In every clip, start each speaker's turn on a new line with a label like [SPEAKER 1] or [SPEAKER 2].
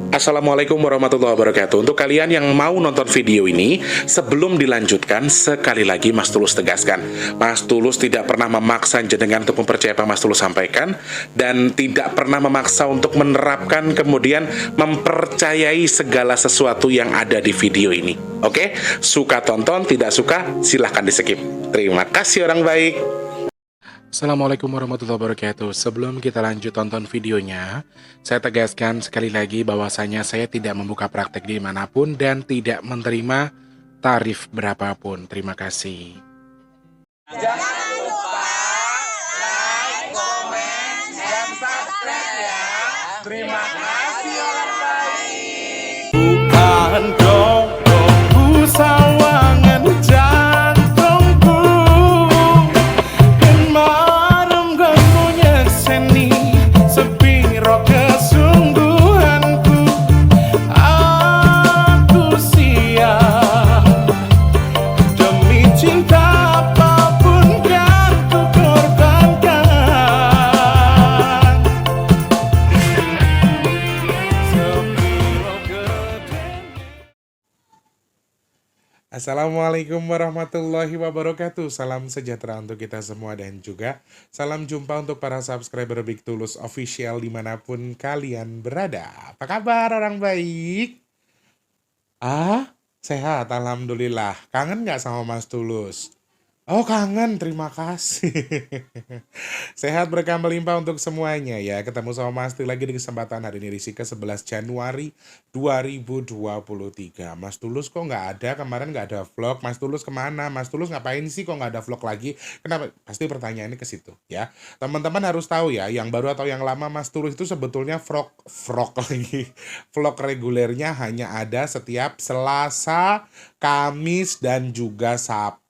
[SPEAKER 1] Assalamualaikum warahmatullahi wabarakatuh. Untuk kalian yang mau nonton video ini, sebelum dilanjutkan, sekali lagi Mas Tulus tegaskan, Mas Tulus tidak pernah memaksa jenengan untuk mempercayai apa Mas Tulus sampaikan, dan tidak pernah memaksa untuk menerapkan kemudian mempercayai segala sesuatu yang ada di video ini. Oke? Suka tonton, tidak suka silahkan di skip. Terima kasih orang baik. Assalamualaikum warahmatullahi wabarakatuh. Sebelum kita lanjut tonton videonya, saya tegaskan sekali lagi bahwasanya saya tidak membuka praktek dimanapun dan tidak menerima tarif berapapun. Terima kasih.
[SPEAKER 2] Jangan lupa like, komen, dan subscribe ya. Terima kasih orang baik.
[SPEAKER 3] Bukan dodoku sawangan jantungku, dan marem kamu nyeseni sepiro kesungguhanku. Aku siap demi cinta apapun yang ku korbankan. Sepiro gedenya.
[SPEAKER 1] Assalamualaikum warahmatullahi wabarakatuh. Salam sejahtera untuk kita semua dan juga salam jumpa untuk para subscriber Big Tulus Official dimanapun kalian berada. Apa kabar orang baik? Sehat, alhamdulillah. Kangen nggak sama Mas Tulus? Oh kangen, terima kasih. Sehat berkah melimpah untuk semuanya ya. Ketemu sama Mas Tulus lagi di kesempatan hari ini edisi ke-11 Januari 2023. Mas Tulus kok nggak ada, kemarin nggak ada vlog. Mas Tulus kemana? Mas Tulus ngapain sih kok nggak ada vlog lagi? Kenapa? Pasti pertanyaannya ke situ ya. Teman-teman harus tahu ya, yang baru atau yang lama Mas Tulus itu sebetulnya vlog lagi. Vlog regulernya hanya ada setiap Selasa, Kamis, dan juga Sabtu.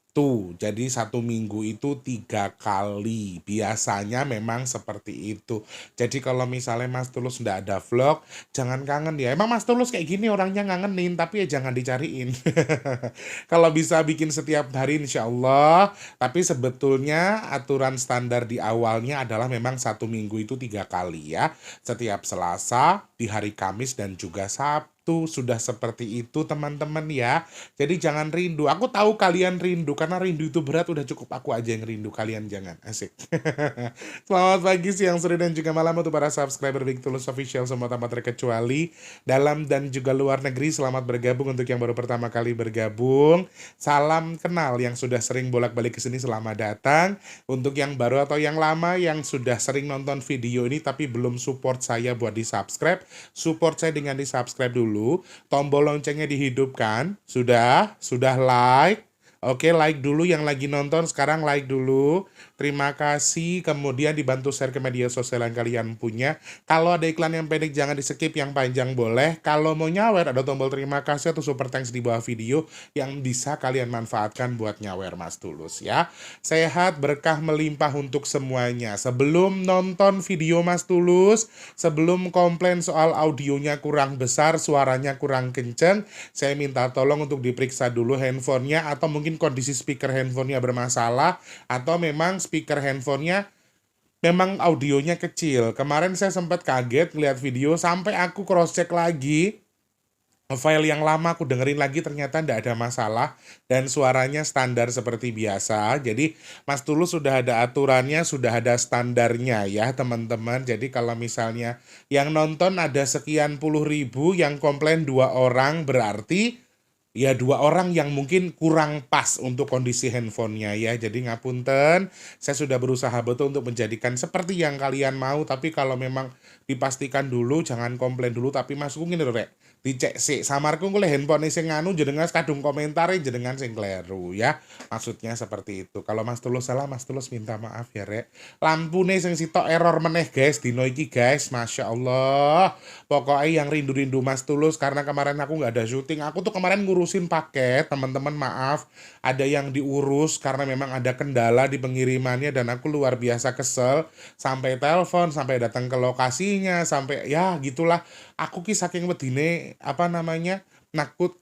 [SPEAKER 1] Jadi satu minggu itu 3 kali. Biasanya memang seperti itu. Jadi kalau misalnya Mas Tulus nggak ada vlog, jangan kangen ya. Emang Mas Tulus kayak gini orangnya ngangenin, tapi ya jangan dicariin. Kalau bisa bikin setiap hari insya Allah. Tapi sebetulnya aturan standar di awalnya adalah memang satu minggu itu 3 kali ya. Setiap Selasa, di hari Kamis, dan juga Sabtu. Sudah seperti itu teman-teman ya. Jadi jangan rindu. Aku tahu kalian rindu karena rindu itu berat, udah cukup aku aja yang rindu, kalian jangan. Asik. Selamat pagi, siang, sore, dan juga malam untuk para subscriber Big Tulus Official semua tanpa terkecuali dalam dan juga luar negeri. Selamat bergabung untuk yang baru pertama kali bergabung. Salam kenal yang sudah sering bolak-balik ke sini, selamat datang. Untuk yang baru atau yang lama yang sudah sering nonton video ini tapi belum support saya buat di-subscribe, support saya dengan di-subscribe dulu. Tombol loncengnya dihidupkan. Sudah like. Oke, like dulu yang lagi nonton, sekarang like dulu. Terima kasih, kemudian dibantu share ke media sosial yang kalian punya. Kalau ada iklan yang pendek jangan di skip, yang panjang boleh. Kalau mau nyawer ada tombol terima kasih atau super thanks di bawah video yang bisa kalian manfaatkan buat nyawer Mas Tulus ya. Sehat berkah melimpah untuk semuanya. Sebelum nonton video Mas Tulus, sebelum komplain soal audionya kurang besar, suaranya kurang kenceng, saya minta tolong untuk diperiksa dulu handphonenya, atau mungkin kondisi speaker handphonenya bermasalah, atau memang speaker handphonenya memang audionya kecil. Kemarin saya sempat kaget lihat video sampai aku cross check lagi file yang lama, aku dengerin lagi, ternyata tidak ada masalah dan suaranya standar seperti biasa. Jadi Mas Tulus sudah ada aturannya, sudah ada standarnya ya teman-teman. Jadi kalau misalnya yang nonton ada sekian puluh ribu, yang komplain 2 orang, berarti ya 2 orang yang mungkin kurang pas untuk kondisi handphonenya ya. Jadi ngapunten, saya sudah berusaha betul untuk menjadikan seperti yang kalian mau. Tapi kalau memang dipastikan dulu, jangan komplain dulu. Tapi Mas ngene lho rek, dicek sih samarku nguleh handphone sing nganu, jenengan kadung komentari jenengan sing kleru ya. Maksudnya seperti itu. Kalau Mas Tulus salah, Mas Tulus minta maaf ya rek. Lampune sing sitok error meneh guys dino iki guys, Masya Allah. Pokoknya yang rindu-rindu Mas Tulus, karena kemarin aku nggak ada syuting. Aku tuh kemarin ngurus ngurusin paket, teman-teman maaf, ada yang diurus karena memang ada kendala di pengirimannya dan aku luar biasa kesel, sampai telepon, sampai datang ke lokasinya, sampai ya gitulah. Aku ki saking wedine apa namanya?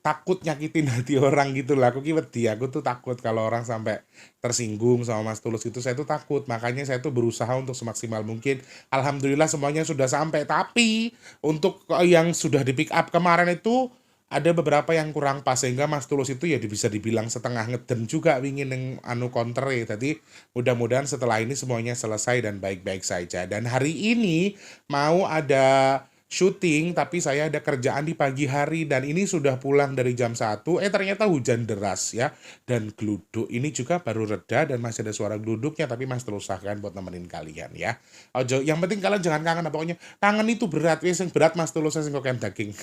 [SPEAKER 1] Takut nyakitin hati orang gitu lah. Aku ki wedi, aku tuh takut kalau orang sampai tersinggung sama Mas Tulus itu, saya tuh takut. Makanya saya tuh berusaha untuk semaksimal mungkin. Alhamdulillah semuanya sudah sampai. Tapi untuk yang sudah di pick up kemarin itu ada beberapa yang kurang pas sehingga Mas Tulus itu ya bisa dibilang setengah ngeden juga wingin yang anu counter ya. Tadi mudah-mudahan setelah ini semuanya selesai dan baik-baik saja. Dan hari ini mau ada syuting tapi saya ada kerjaan di pagi hari dan ini sudah pulang dari jam 1. Ternyata hujan deras ya dan gluduk ini juga baru reda dan masih ada suara gluduknya, tapi Mas terus usahakan buat nemenin kalian ya. Ojo, yang penting kalian jangan kangen, pokoknya kangen itu berat, wis sing berat Mas Tulus sing kok daging.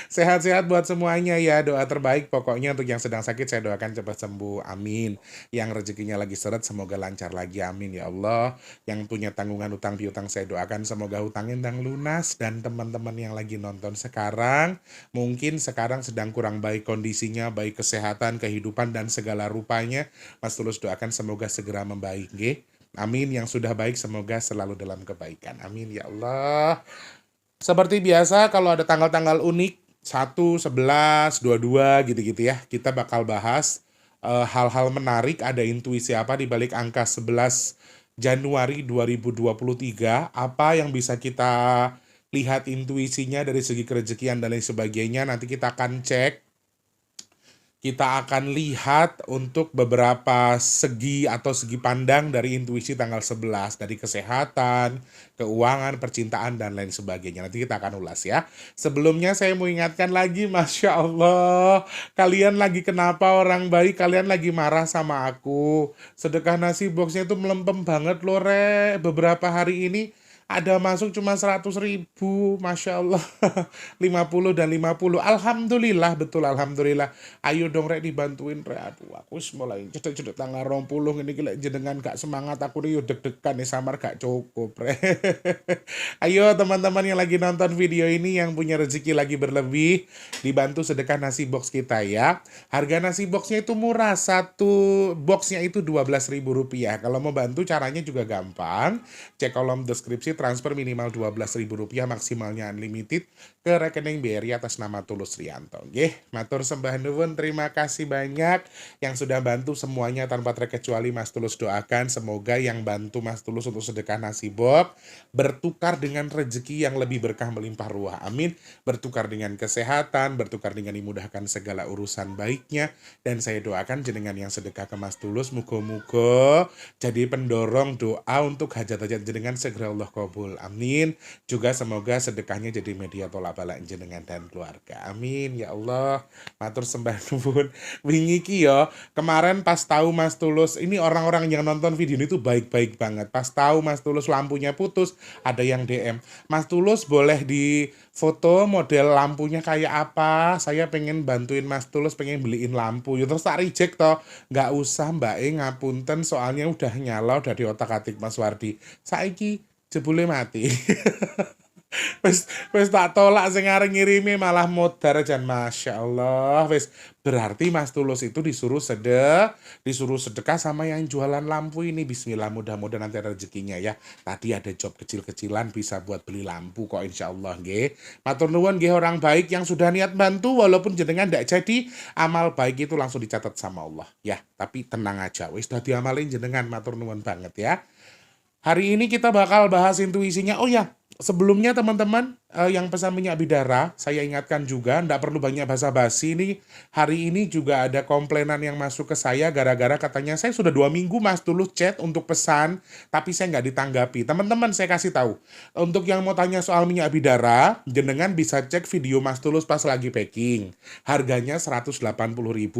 [SPEAKER 1] Sehat-sehat buat semuanya ya, doa terbaik pokoknya untuk yang sedang sakit saya doakan cepat sembuh, amin. Yang rezekinya lagi seret semoga lancar lagi, amin ya Allah. Yang punya tanggungan utang piutang saya doakan semoga hutangnya ndang lunas. Dan teman-teman yang lagi nonton sekarang, mungkin sekarang sedang kurang baik kondisinya, baik kesehatan, kehidupan, dan segala rupanya, Mas Tulus doakan semoga segera membaik, nggih. Amin. Yang sudah baik semoga selalu dalam kebaikan, amin ya Allah. Seperti biasa kalau ada tanggal-tanggal unik 1, 11, 22 gitu-gitu ya, kita bakal bahas hal-hal menarik, ada intuisi apa di balik angka 11 Januari 2023, apa yang bisa kita lihat intuisinya dari segi kerezekian dan lain sebagainya. Nanti kita akan cek, kita akan lihat untuk beberapa segi atau segi pandang dari intuisi tanggal 11, dari kesehatan, keuangan, percintaan, dan lain sebagainya. Nanti kita akan ulas ya. Sebelumnya saya mau ingatkan lagi, Masya Allah, kalian lagi kenapa orang baik, kalian lagi marah sama aku. Sedekah nasi boxnya itu melempem banget loh, Re. Beberapa hari ini ada masuk cuma 100.000, Masya Allah. 50 dan 50, Alhamdulillah, betul Alhamdulillah. Ayo dong Rek dibantuin Rek. Aduh aku mulai cedek-cedek tanggal 20 ini gila jenengan gak semangat, aku nih deg-degan nih samar gak cukup Rek. Ayo teman-teman yang lagi nonton video ini yang punya rezeki lagi berlebih, dibantu sedekah nasi box kita ya. Harga nasi boxnya itu murah, satu boxnya itu Rp12.000. Kalau mau bantu caranya juga gampang, cek kolom deskripsi, transfer minimal Rp12.000, maksimalnya unlimited ke rekening BRI atas nama Tulus Rianto. Nggih, matur sembah nuwun, terima kasih banyak yang sudah bantu semuanya tanpa terkecuali. Mas Tulus doakan semoga yang bantu Mas Tulus untuk sedekah nasi box bertukar dengan rezeki yang lebih berkah melimpah ruah, amin. Bertukar dengan kesehatan, bertukar dengan dimudahkan segala urusan baiknya, dan saya doakan jenengan yang sedekah ke Mas Tulus muga-muga jadi pendorong doa untuk hajat-hajat jenengan segera Allah kabul, amin. Juga semoga sedekahnya jadi media tolak balak jenengan dan keluarga, amin ya Allah. Matur sembah nuwun. Wingi ki yo kemarin pas tahu Mas Tulus, ini orang-orang yang nonton video ini tuh baik-baik banget. Pas tahu Mas Tulus lampunya putus, ada yang DM, Mas Tulus boleh di foto model lampunya kayak apa, saya pengen bantuin Mas Tulus, pengen beliin lampu. Ya terus tak reject toh, nggak usah mbak ngapunten soalnya udah nyala, udah di otak-atik Mas Wardi, saiki jebule mati. Wis tak tolak sing arep ngirimi malah modar jan, Masya Allah. Wis berarti Mas Tulus itu disuruh sedekah sama yang jualan lampu ini. Bismillah, mudah-mudahan nanti ada rezekinya ya. Tadi ada job kecil-kecilan bisa buat beli lampu kok, insya Allah nggih. Matur nuwun nggih orang baik yang sudah niat bantu, walaupun jenengan ndak jadi, amal baik itu langsung dicatat sama Allah ya. Tapi tenang aja, wis sudah diamalin jenengan, matur nuwun banget ya. Hari ini kita bakal bahas intuisinya. Oh ya, sebelumnya teman-teman yang pesan minyak bidara, saya ingatkan juga, ndak perlu banyak basa-basi. Ini hari ini juga ada komplainan yang masuk ke saya gara-gara katanya saya sudah 2 minggu Mas Tulus chat untuk pesan, tapi saya nggak ditanggapi. Teman-teman saya kasih tahu, untuk yang mau tanya soal minyak bidara, jenengan bisa cek video Mas Tulus pas lagi packing. Harganya 180.000,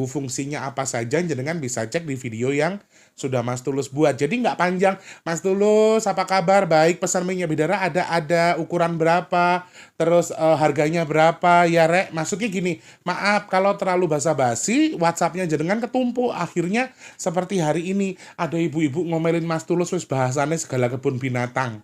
[SPEAKER 1] fungsinya apa saja jenengan bisa cek di video yang sudah Mas Tulus buat. Jadi nggak panjang, Mas Tulus apa kabar, baik, pesan minyak bidara ada ukuran berapa, terus harganya berapa ya Rek. Maksudnya gini, maaf kalau terlalu basa-basi, WhatsAppnya jenengan ketumpuk, akhirnya seperti hari ini ada ibu-ibu ngomelin Mas Tulus wis bahasannya segala kebun binatang.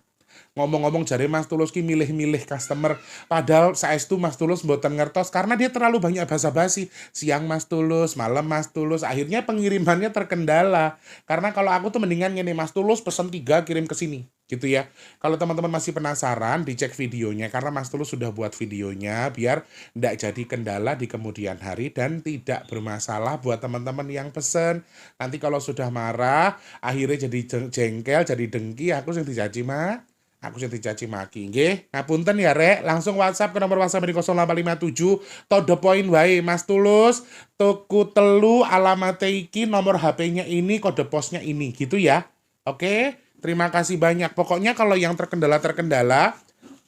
[SPEAKER 1] Ngomong-ngomong jare Mas Tulus ki milih-milih customer, padahal saestu Mas Tulus mboten ngertos karena dia terlalu banyak basa-basi. Siang Mas Tulus, malam Mas Tulus, akhirnya pengirimannya terkendala. Karena kalau aku tuh mendingan ngene, Mas Tulus pesen 3 kirim ke sini, gitu ya. Kalau teman-teman masih penasaran, dicek videonya karena Mas Tulus sudah buat videonya biar ndak jadi kendala di kemudian hari dan tidak bermasalah buat teman-teman yang pesen. Nanti kalau sudah marah, akhirnya jadi jengkel, jadi dengki, aku sing dicaci mah. Aku sing dicaci maki. Nggih, ngapunten ya Rek. Langsung WhatsApp ke nomor WhatsApp di 0857 to the point wae Mas Tulus. Tuku telu alamat iki, nomor HP-nya ini, kode posnya ini gitu ya. Oke, terima kasih banyak. Pokoknya kalau yang terkendala-terkendala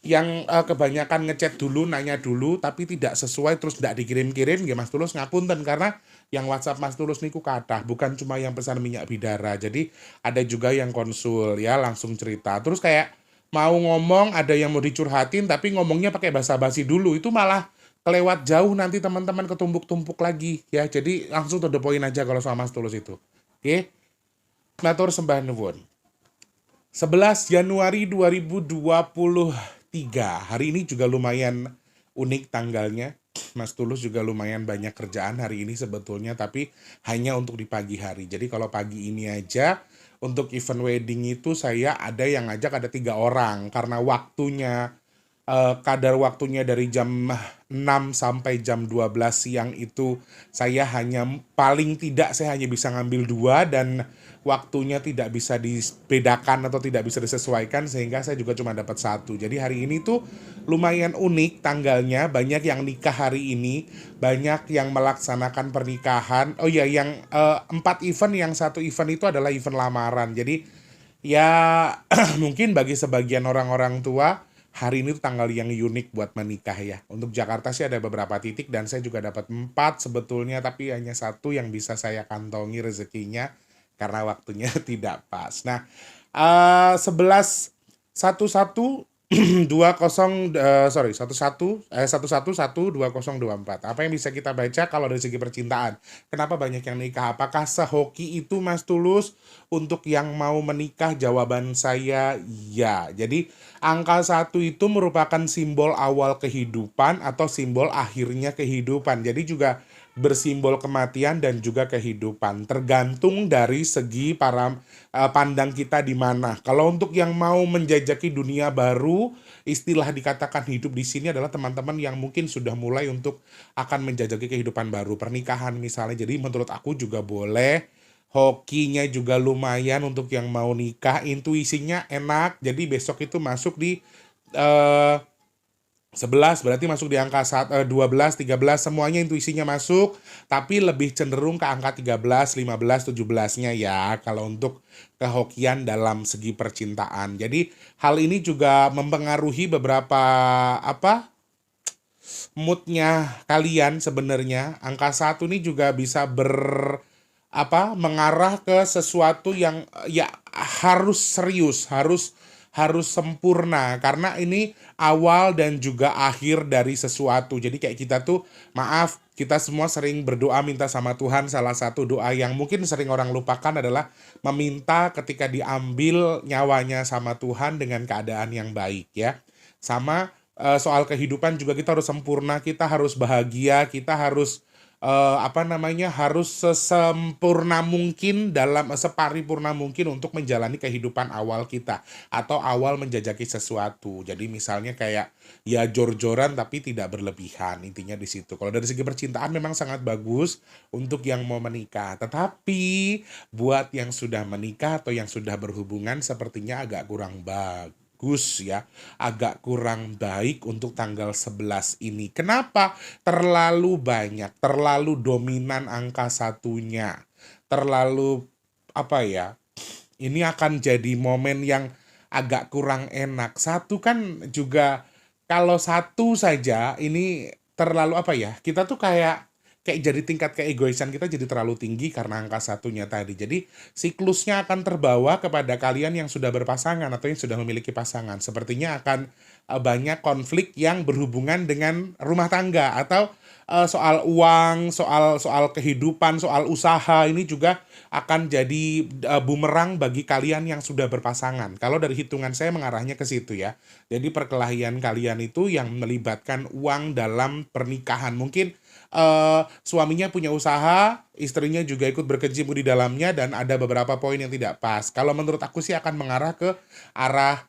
[SPEAKER 1] yang kebanyakan ngechat dulu, nanya dulu tapi tidak sesuai terus tidak dikirim-kirim nggih Mas Tulus ngapunten karena yang WhatsApp Mas Tulus niku kathah, bukan cuma yang pesan minyak bidara. Jadi ada juga yang konsul ya, langsung cerita. Terus kayak mau ngomong ada yang mau dicurhatin tapi ngomongnya pakai basa-basi dulu itu malah kelewat jauh nanti teman-teman ketumpuk-tumpuk lagi ya. Jadi langsung to the point aja kalau sama Mas Tulus itu. Oke. Matur sembah nuwun. 11 Januari 2023. Hari ini juga lumayan unik tanggalnya. Mas Tulus juga lumayan banyak kerjaan hari ini sebetulnya, tapi hanya untuk di pagi hari. Jadi kalau pagi ini aja untuk event wedding itu saya ada yang ngajak ada 3 orang karena waktunya kadar waktunya dari jam 6 sampai jam 12 siang itu saya paling tidak saya hanya bisa ngambil 2 dan waktunya tidak bisa dibedakan atau tidak bisa disesuaikan sehingga saya juga cuma dapat 1. Jadi hari ini tuh lumayan unik tanggalnya, banyak yang nikah hari ini, banyak yang melaksanakan pernikahan. Oh iya, yang 4 event, yang 1 event itu adalah event lamaran. Jadi ya mungkin bagi sebagian orang-orang tua hari ini tuh tanggal yang unik buat menikah ya. Untuk Jakarta sih ada beberapa titik dan saya juga dapat 4 sebetulnya, tapi hanya 1 yang bisa saya kantongi rezekinya karena waktunya tidak pas. Nah, 11 11 20 Apa yang bisa kita baca kalau dari segi percintaan? Kenapa banyak yang nikah? Apakah sehoki itu Mas Tulus? Untuk yang mau menikah jawaban saya ya. Jadi angka 1 itu merupakan simbol awal kehidupan atau simbol akhirnya kehidupan. Jadi juga bersimbol kematian dan juga kehidupan. Tergantung dari segi pandang kita di mana. Kalau untuk yang mau menjajaki dunia baru, istilah dikatakan hidup di sini adalah teman-teman yang mungkin sudah mulai untuk akan menjajaki kehidupan baru, pernikahan misalnya. Jadi menurut aku juga boleh. Hokinya juga lumayan untuk yang mau nikah, intuisinya enak. Jadi besok itu masuk di 11 berarti masuk di angka 12, 13 semuanya intuisinya masuk, tapi lebih cenderung ke angka 13, 15, 17-nya ya kalau untuk kehokian dalam segi percintaan. Jadi hal ini juga mempengaruhi beberapa moodnya kalian sebenarnya. Angka 1 ini juga bisa mengarah ke sesuatu yang ya harus serius, harus sempurna karena ini awal dan juga akhir dari sesuatu. Jadi kayak kita tuh kita semua sering berdoa minta sama Tuhan. Salah satu doa yang mungkin sering orang lupakan adalah meminta ketika diambil nyawanya sama Tuhan dengan keadaan yang baik ya. Sama soal kehidupan juga kita harus sempurna, kita harus bahagia, kita harus harus sesempurna mungkin separipurna mungkin untuk menjalani kehidupan awal kita atau awal menjajaki sesuatu. Jadi misalnya kayak ya jor-joran tapi tidak berlebihan, intinya di situ. Kalau dari segi percintaan memang sangat bagus untuk yang mau menikah. Tetapi buat yang sudah menikah atau yang sudah berhubungan sepertinya agak kurang bagus ya, agak kurang baik untuk tanggal 11 ini. Kenapa? Terlalu banyak, terlalu dominan angka 1-nya. Terlalu ini akan jadi momen yang agak kurang enak. 1 kan juga kalau 1 saja ini terlalu kita tuh kayak jadi tingkat keegoisan kita jadi terlalu tinggi karena angka 1-nya tadi. Jadi siklusnya akan terbawa kepada kalian yang sudah berpasangan atau yang sudah memiliki pasangan. Sepertinya akan banyak konflik yang berhubungan dengan rumah tangga atau soal uang, soal soal kehidupan, soal usaha ini juga akan jadi bumerang bagi kalian yang sudah berpasangan. Kalau dari hitungan saya mengarahnya ke situ ya. Jadi perkelahian kalian itu yang melibatkan uang dalam pernikahan. Mungkin suaminya punya usaha, istrinya juga ikut berkecimpung di dalamnya dan ada beberapa poin yang tidak pas. Kalau menurut aku sih akan mengarah ke arah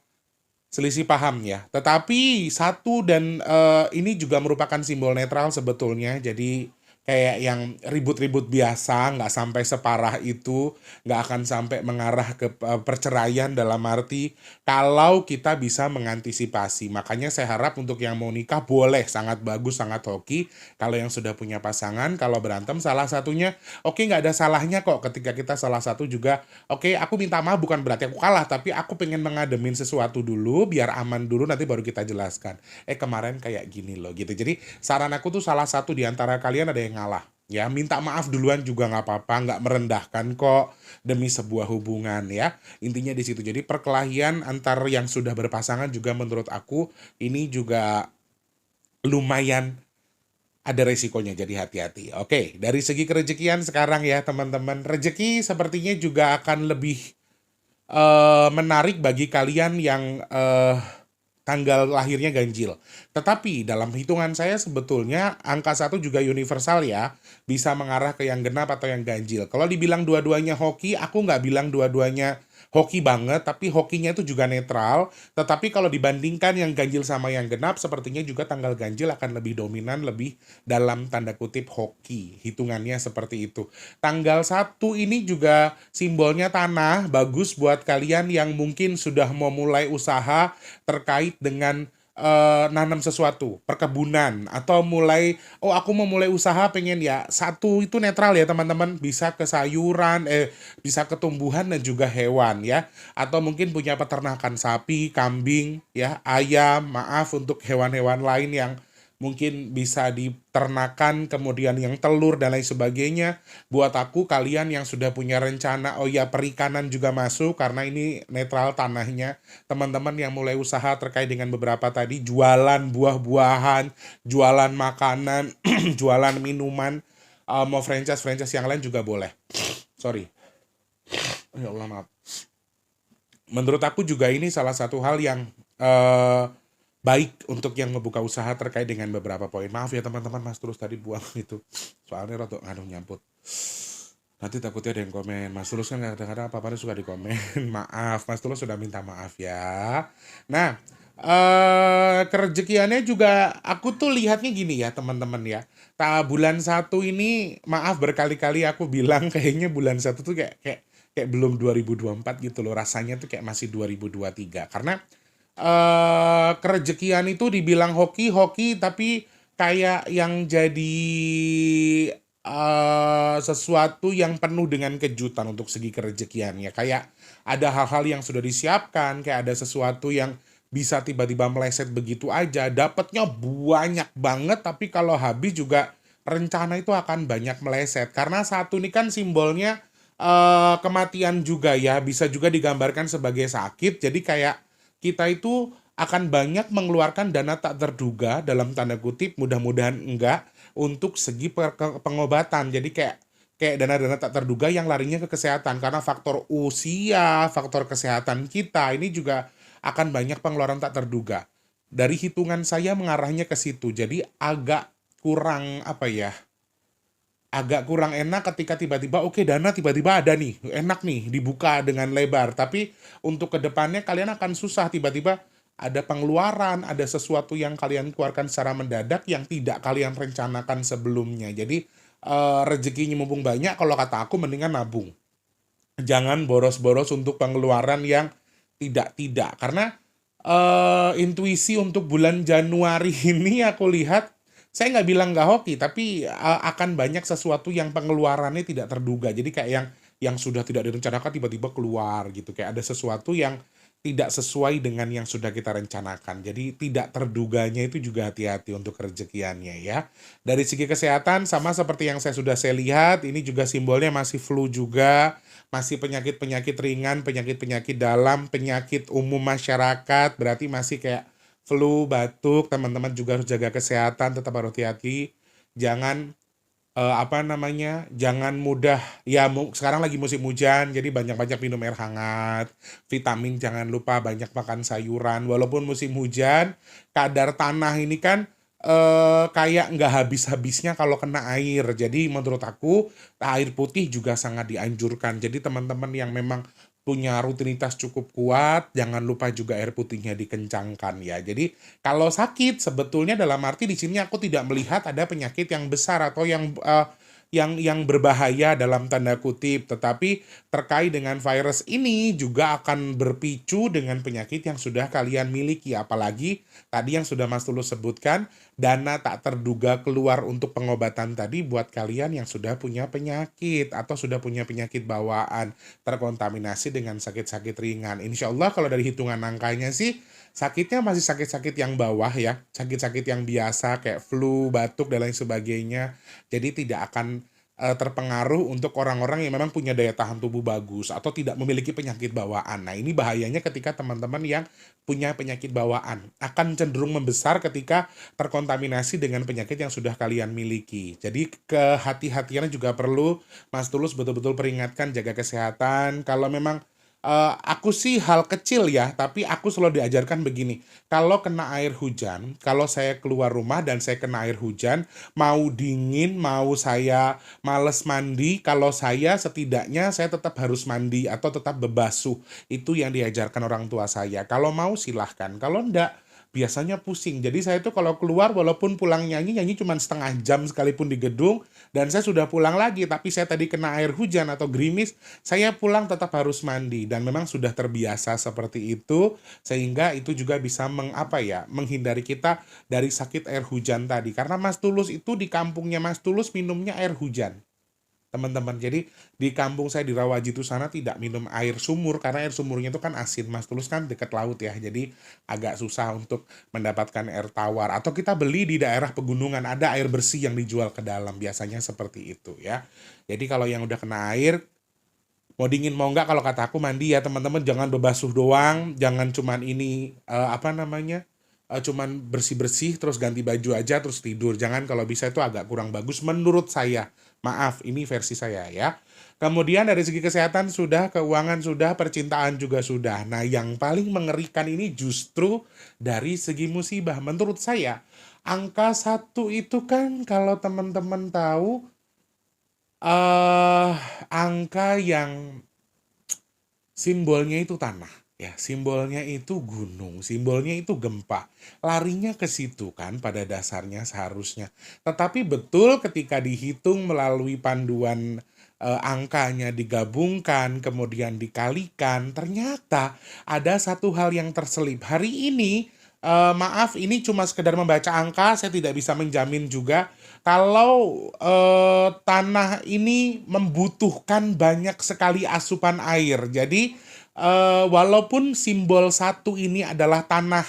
[SPEAKER 1] selisih paham ya. Tetapi satu dan ini juga merupakan simbol netral sebetulnya. Jadi kayak yang ribut-ribut biasa, nggak sampai separah itu, nggak akan sampai mengarah ke perceraian dalam arti kalau kita bisa mengantisipasi. Makanya saya harap untuk yang mau nikah boleh, sangat bagus, sangat hoki. Kalau yang sudah punya pasangan, kalau berantem salah satunya, oke nggak ada salahnya kok ketika kita salah satu juga, oke aku minta maaf bukan berarti aku kalah, tapi aku pengen mengademin sesuatu dulu, biar aman dulu, nanti baru kita jelaskan. Kemarin kayak gini loh gitu. Jadi saran aku tuh salah satu di antara kalian ada yang ngalah. Ya, minta maaf duluan juga nggak apa-apa, nggak merendahkan kok demi sebuah hubungan ya. Intinya di situ. Jadi perkelahian antar yang sudah berpasangan juga menurut aku ini juga lumayan ada resikonya, jadi hati-hati. Oke, dari segi kerejekian sekarang ya teman-teman. Rezeki sepertinya juga akan lebih menarik bagi kalian yang tanggal lahirnya ganjil. Tetapi dalam hitungan saya sebetulnya angka 1 juga universal ya. Bisa mengarah ke yang genap atau yang ganjil. Kalau dibilang dua-duanya hoki, aku nggak bilang dua-duanya hoki banget, tapi hokinya itu juga netral. Tetapi kalau dibandingkan yang ganjil sama yang genap, sepertinya juga tanggal ganjil akan lebih dominan, lebih dalam tanda kutip hoki. Hitungannya seperti itu. Tanggal 1 ini juga simbolnya tanah, bagus buat kalian yang mungkin sudah mau mulai usaha terkait dengan nanam sesuatu, perkebunan, atau mulai, oh aku mau mulai usaha pengen ya, 1 itu netral ya teman-teman, bisa ke sayuran, bisa ke tumbuhan dan juga hewan ya, atau mungkin punya peternakan sapi, kambing ya, ayam, maaf untuk hewan-hewan lain yang mungkin bisa diternakan, kemudian yang telur dan lain sebagainya. Buat aku, kalian yang sudah punya rencana, oh ya perikanan juga masuk karena ini netral tanahnya. Teman-teman yang mulai usaha terkait dengan beberapa tadi, jualan buah-buahan, jualan makanan, jualan minuman, mau franchise-franchise yang lain juga boleh. Sorry. Ya Allah, maaf. Menurut aku juga ini salah satu hal yang baik untuk yang membuka usaha terkait dengan beberapa poin. Maaf ya teman-teman, Mas Tulus tadi buang itu. Soalnya rotok nyambut. Nanti takutnya ada yang komen. Mas Tulus kan kadang-kadang apa-apa suka di komen. Maaf, Mas Tulus sudah minta maaf ya. Nah, kerejekiannya juga aku tuh lihatnya gini ya teman-teman ya. Bulan 1 ini, maaf berkali-kali aku bilang kayaknya bulan 1 tuh kayak belum 2024 gitu loh. Rasanya tuh kayak masih 2023. Karena kerejekian itu dibilang hoki tapi kayak yang jadi sesuatu yang penuh dengan kejutan untuk segi kerejekiannya. Kayak ada hal-hal yang sudah disiapkan, kayak ada sesuatu yang bisa tiba-tiba meleset begitu aja, dapatnya banyak banget, tapi kalau habis juga rencana itu akan banyak meleset. Karena 1 ini kan simbolnya kematian juga ya, bisa juga digambarkan sebagai sakit. Jadi kayak kita itu akan banyak mengeluarkan dana tak terduga dalam tanda kutip, mudah-mudahan enggak, untuk segi pengobatan. Jadi kayak dana-dana tak terduga yang larinya ke kesehatan karena faktor usia, faktor kesehatan kita ini juga akan banyak pengeluaran tak terduga. Dari hitungan saya mengarahnya ke situ. Jadi agak kurang agak kurang enak ketika tiba-tiba oke dana tiba-tiba ada nih, enak nih dibuka dengan lebar, tapi untuk kedepannya kalian akan susah, tiba-tiba ada pengeluaran, ada sesuatu yang kalian keluarkan secara mendadak yang tidak kalian rencanakan sebelumnya. Jadi rezekinya mumpung banyak, kalau kata aku mendingan nabung, jangan boros-boros untuk pengeluaran yang tidak, karena intuisi untuk bulan Januari ini aku lihat, saya nggak bilang nggak hoki, tapi akan banyak sesuatu yang pengeluarannya tidak terduga. Jadi kayak yang sudah tidak direncanakan tiba-tiba keluar gitu. Kayak ada sesuatu yang tidak sesuai dengan yang sudah kita rencanakan. Jadi tidak terduganya itu juga hati-hati untuk rezekiannya ya. Dari segi kesehatan sama seperti yang saya lihat, ini juga simbolnya masih flu juga, masih penyakit-penyakit ringan, penyakit-penyakit dalam, penyakit umum masyarakat, berarti masih kayak flu, batuk, teman-teman juga harus jaga kesehatan, tetap harus hati-hati. Jangan jangan mudah ya sekarang lagi musim hujan, jadi banyak-banyak minum air hangat, vitamin jangan lupa banyak makan sayuran. Walaupun musim hujan, kadar tanah ini kan kayak nggak habis-habisnya kalau kena air. Jadi menurut aku air putih juga sangat dianjurkan. Jadi teman-teman yang memang punya rutinitas cukup kuat, jangan lupa juga air putihnya dikencangkan ya. Jadi kalau sakit sebetulnya dalam arti di sini aku tidak melihat ada penyakit yang besar atau yang berbahaya dalam tanda kutip, tetapi terkait dengan virus ini juga akan berpicu dengan penyakit yang sudah kalian miliki, apalagi tadi yang sudah Mas Tulus sebutkan, dana tak terduga keluar untuk pengobatan tadi buat kalian yang sudah punya penyakit atau sudah punya penyakit bawaan, terkontaminasi dengan sakit-sakit ringan. Insya Allah kalau dari hitungan angkanya sih sakitnya masih sakit-sakit yang bawah ya, sakit-sakit yang biasa kayak flu, batuk, dan lain sebagainya. Jadi tidak akan terpengaruh untuk orang-orang yang memang punya daya tahan tubuh bagus atau tidak memiliki penyakit bawaan. Nah, ini bahayanya ketika teman-teman yang punya penyakit bawaan akan cenderung membesar ketika terkontaminasi dengan penyakit yang sudah kalian miliki. Jadi kehati-hatian juga perlu. Mas Tulus betul-betul peringatkan, jaga kesehatan. Kalau memang aku sih hal kecil ya, tapi aku selalu diajarkan begini, kalau kena air hujan, kalau saya keluar rumah dan saya kena air hujan, mau dingin, mau saya males mandi, kalau saya setidaknya saya tetap harus mandi atau tetap bebasuh. Itu yang diajarkan orang tua saya. Kalau mau silahkan, kalau enggak, biasanya pusing. Jadi saya tuh kalau keluar walaupun pulang nyanyi cuma setengah jam sekalipun di gedung dan saya sudah pulang lagi, tapi saya tadi kena air hujan atau gerimis, saya pulang tetap harus mandi dan memang sudah terbiasa seperti itu sehingga itu juga bisa menghindari kita dari sakit air hujan tadi. Karena Mas Tulus itu di kampungnya Mas Tulus minumnya air hujan. Teman-teman, jadi di kampung saya di Rawaji itu sana tidak minum air sumur karena air sumurnya itu kan asin. Mas Tulus kan dekat laut ya, jadi agak susah untuk mendapatkan air tawar atau kita beli di daerah pegunungan ada air bersih yang dijual ke dalam, biasanya seperti itu ya. Jadi kalau yang udah kena air, mau dingin mau enggak, kalau kata aku mandi ya teman-teman, jangan bebasuh doang, jangan cuman cuman bersih-bersih terus ganti baju aja terus tidur. Jangan, kalau bisa itu agak kurang bagus menurut saya. Maaf, ini versi saya ya. Kemudian dari segi kesehatan sudah, keuangan sudah, percintaan juga sudah. Nah, yang paling mengerikan ini justru dari segi musibah. Menurut saya, angka 1 itu kan kalau teman-teman tahu angka yang simbolnya itu tanah. Ya, simbolnya itu gunung, simbolnya itu gempa. Larinya ke situ kan pada dasarnya seharusnya. Tetapi betul ketika dihitung melalui panduan angkanya digabungkan, kemudian dikalikan, ternyata ada satu hal yang terselip. Hari ini, maaf ini cuma sekedar membaca angka, saya tidak bisa menjamin juga kalau tanah ini membutuhkan banyak sekali asupan air. Jadi walaupun simbol 1 ini adalah tanah,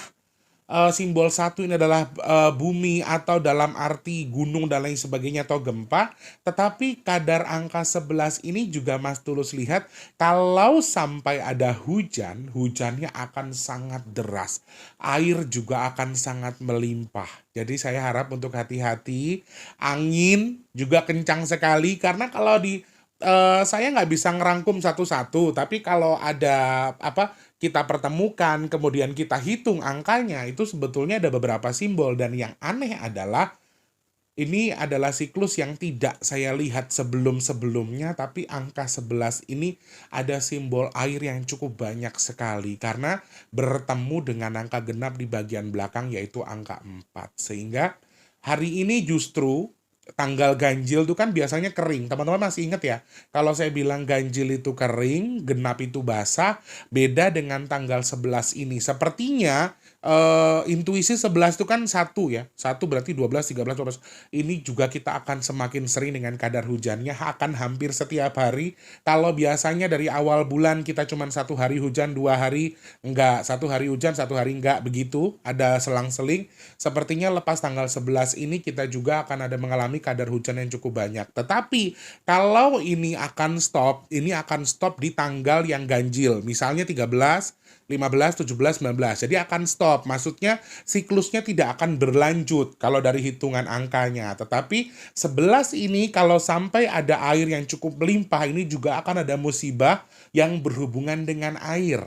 [SPEAKER 1] simbol 1 ini adalah bumi atau dalam arti gunung dan lain sebagainya atau gempa, tetapi kadar angka 11 ini juga Mas Tulus lihat kalau sampai ada hujan, hujannya akan sangat deras, air juga akan sangat melimpah. Jadi saya harap untuk hati-hati, angin juga kencang sekali karena kalau saya nggak bisa ngerangkum satu-satu, tapi kalau ada kita pertemukan, kemudian kita hitung angkanya, itu sebetulnya ada beberapa simbol. Dan yang aneh adalah, ini adalah siklus yang tidak saya lihat sebelum-sebelumnya, tapi angka 11 ini ada simbol air yang cukup banyak sekali, karena bertemu dengan angka genap di bagian belakang, yaitu angka 4. Sehingga hari ini justru tanggal ganjil itu kan biasanya kering. Teman-teman masih ingat ya? Kalau saya bilang ganjil itu kering, genap itu basah, beda dengan tanggal 11 ini. Sepertinya intuisi 11 itu kan 1 ya. 1 berarti 12, 13, 14. Ini juga kita akan semakin sering dengan kadar hujannya, akan hampir setiap hari. Kalau biasanya dari awal bulan kita cuma 1 hari hujan, 2 hari enggak, 1 hari hujan, 1 hari enggak, begitu. Ada selang-seling. Sepertinya lepas tanggal 11 ini kita juga akan ada mengalami kadar hujan yang cukup banyak. Tetapi kalau ini akan stop di tanggal yang ganjil. Misalnya 13, 15, 17, 19. Jadi akan stop. Maksudnya siklusnya tidak akan berlanjut kalau dari hitungan angkanya. Tetapi 11 ini kalau sampai ada air yang cukup melimpah, ini juga akan ada musibah yang berhubungan dengan air.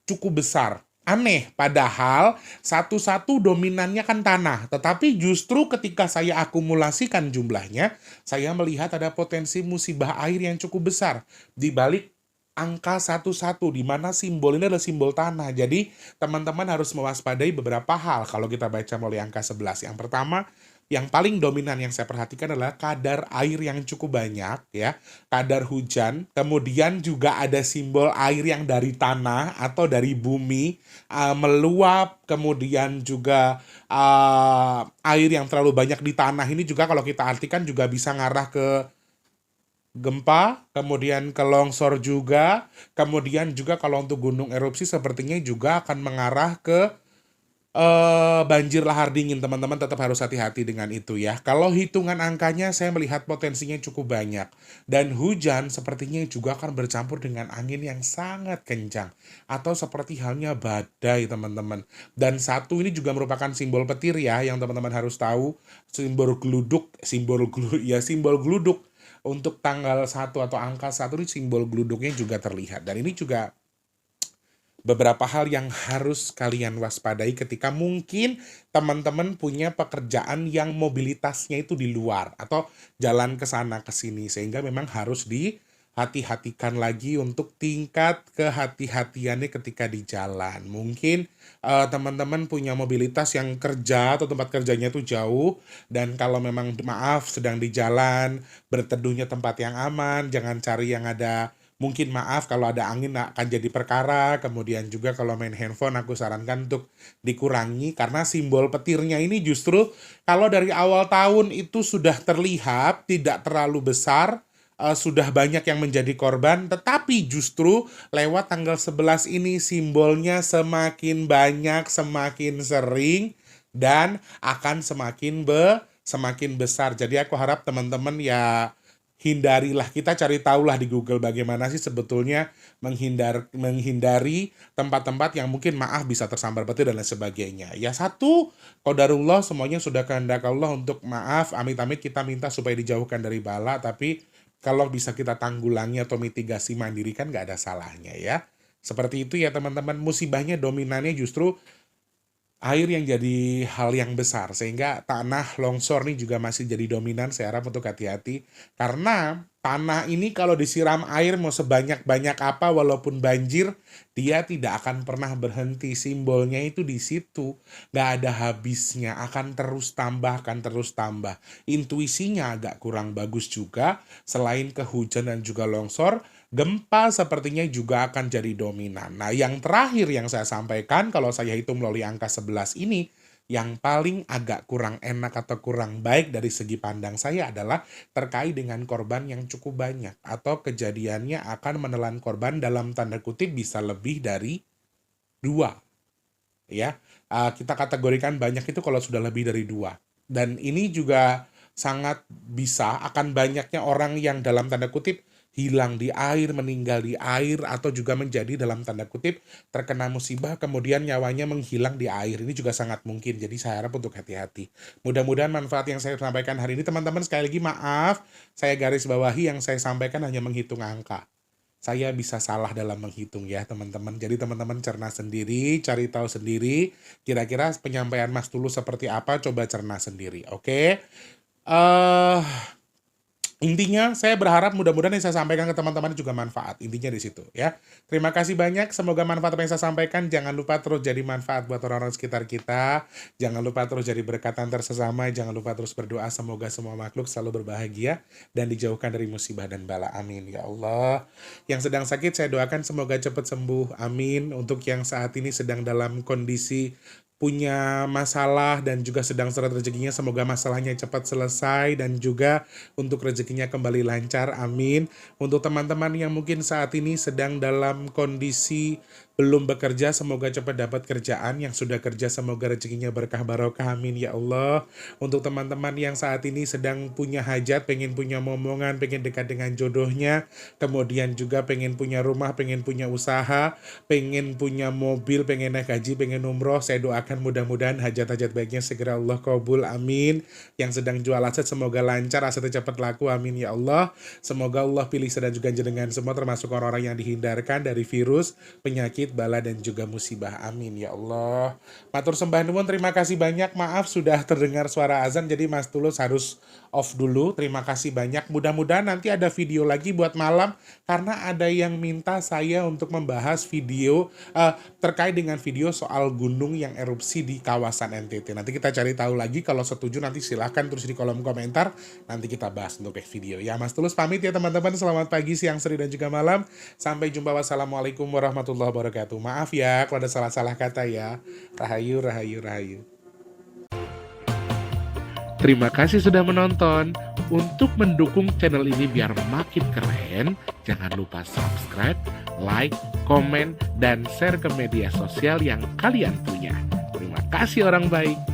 [SPEAKER 1] Cukup besar. Aneh, padahal satu-satu dominannya kan tanah. Tetapi justru ketika saya akumulasikan jumlahnya, saya melihat ada potensi musibah air yang cukup besar di balik angka 11, di mana simbol ini adalah simbol tanah. Jadi teman-teman harus mewaspadai beberapa hal kalau kita baca mulai angka 11. Yang pertama, yang paling dominan yang saya perhatikan adalah kadar air yang cukup banyak ya, kadar hujan, kemudian juga ada simbol air yang dari tanah atau dari bumi meluap, kemudian juga air yang terlalu banyak di tanah ini juga kalau kita artikan juga bisa ngarah ke gempa, kemudian ke longsor juga, kemudian juga kalau untuk gunung erupsi sepertinya juga akan mengarah ke banjir lahar dingin. Teman-teman tetap harus hati-hati dengan itu ya. Kalau hitungan angkanya saya melihat potensinya cukup banyak. Dan hujan sepertinya juga akan bercampur dengan angin yang sangat kencang. Atau seperti halnya badai teman-teman. Dan satu ini juga merupakan simbol petir ya, yang teman-teman harus tahu. Simbol geluduk. Untuk tanggal 1 atau angka 1 ini simbol geluduknya juga terlihat. Dan ini juga beberapa hal yang harus kalian waspadai ketika mungkin teman-teman punya pekerjaan yang mobilitasnya itu di luar atau jalan ke sana ke sini, sehingga memang harus dihati-hatikan lagi untuk tingkat kehati-hatiannya ketika di jalan. Mungkin teman-teman punya mobilitas yang kerja atau tempat kerjanya itu jauh, dan kalau memang maaf sedang di jalan, berteduhnya tempat yang aman, jangan cari yang ada. Mungkin maaf kalau ada angin akan jadi perkara, kemudian juga kalau main handphone aku sarankan untuk dikurangi karena simbol petirnya ini justru kalau dari awal tahun itu sudah terlihat tidak terlalu besar, sudah banyak yang menjadi korban, tetapi justru lewat tanggal 11 ini simbolnya semakin banyak, semakin sering, dan akan semakin besar. Jadi aku harap teman-teman ya hindarilah, kita cari tahulah di Google bagaimana sih sebetulnya menghindari tempat-tempat yang mungkin maaf bisa tersambar petir dan lain sebagainya. Ya satu, qadarullah, semuanya sudah kehendak Allah untuk maaf, amit-amit kita minta supaya dijauhkan dari bala, tapi kalau bisa kita tanggulangi atau mitigasi mandiri kan nggak ada salahnya ya. Seperti itu ya teman-teman, musibahnya dominannya justru air yang jadi hal yang besar, sehingga tanah longsor nih juga masih jadi dominan. Saya harap untuk hati-hati karena tanah ini kalau disiram air mau sebanyak-banyak apa walaupun banjir, dia tidak akan pernah berhenti. Simbolnya itu di situ, nggak ada habisnya, akan terus tambah, intuisinya agak kurang bagus juga. Selain kehujan dan juga longsor, gempa sepertinya juga akan jadi dominan. Nah, yang terakhir yang saya sampaikan, kalau saya hitung melalui angka 11 ini, yang paling agak kurang enak atau kurang baik dari segi pandang saya adalah terkait dengan korban yang cukup banyak. Atau kejadiannya akan menelan korban dalam tanda kutip bisa lebih dari 2. Ya, kita kategorikan banyak itu kalau sudah lebih dari 2. Dan ini juga sangat bisa akan banyaknya orang yang dalam tanda kutip hilang di air, meninggal di air, atau juga menjadi dalam tanda kutip terkena musibah kemudian nyawanya menghilang di air. Ini juga sangat mungkin, jadi saya harap untuk hati-hati. Mudah-mudahan manfaat yang saya sampaikan hari ini teman-teman, sekali lagi maaf, saya garis bawahi yang saya sampaikan hanya menghitung angka. Saya bisa salah dalam menghitung ya teman-teman. Jadi teman-teman cerna sendiri, cari tahu sendiri, kira-kira penyampaian Mas Tulus seperti apa, coba cerna sendiri, oke? Intinya saya berharap mudah-mudahan yang saya sampaikan ke teman-teman juga manfaat. Intinya di situ ya. Terima kasih banyak. Semoga manfaat apa yang saya sampaikan jangan lupa terus jadi manfaat buat orang-orang sekitar kita. Jangan lupa terus jadi berkat antar sesama. Jangan lupa terus berdoa semoga semua makhluk selalu berbahagia dan dijauhkan dari musibah dan bala. Amin ya Allah. Yang sedang sakit saya doakan semoga cepat sembuh. Amin. Untuk yang saat ini sedang dalam kondisi punya masalah dan juga sedang seret rezekinya, semoga masalahnya cepat selesai dan juga untuk rezekinya kembali lancar, amin. Untuk teman-teman yang mungkin saat ini sedang dalam kondisi belum bekerja semoga cepat dapat kerjaan, yang sudah kerja semoga rezekinya berkah barokah, amin ya Allah. Untuk teman-teman yang saat ini sedang punya hajat, pengen punya momongan, pengen dekat dengan jodohnya, kemudian juga pengen punya rumah, pengen punya usaha, pengen punya mobil, pengen naik haji, pengen umroh, saya doakan mudah-mudahan hajat-hajat baiknya segera Allah kabul, amin. Yang sedang jual aset semoga lancar, asetnya cepat laku, amin ya Allah. Semoga Allah pilih saya dan juga jenengan semua termasuk orang-orang yang dihindarkan dari virus, penyakit, bala dan juga musibah, amin ya Allah. Matur sembah nuwun, terima kasih banyak, maaf sudah terdengar suara azan jadi Mas Tulus harus off dulu. Terima kasih banyak, mudah-mudahan nanti ada video lagi buat malam karena ada yang minta saya untuk membahas video terkait dengan video soal gunung yang erupsi di kawasan NTT. Nanti kita cari tahu lagi, kalau setuju nanti silahkan tulis di kolom komentar, nanti kita bahas untuk next video ya. Mas Tulus pamit ya teman-teman, selamat pagi, siang, sore dan juga malam, sampai jumpa, wassalamualaikum warahmatullahi wabarakatuh. Maaf ya kalau ada salah-salah kata ya. Rahayu, rahayu, rahayu.
[SPEAKER 4] Terima kasih sudah menonton. Untuk mendukung channel ini biar makin keren, jangan lupa subscribe, like, komen, dan share ke media sosial yang kalian punya. Terima kasih orang baik.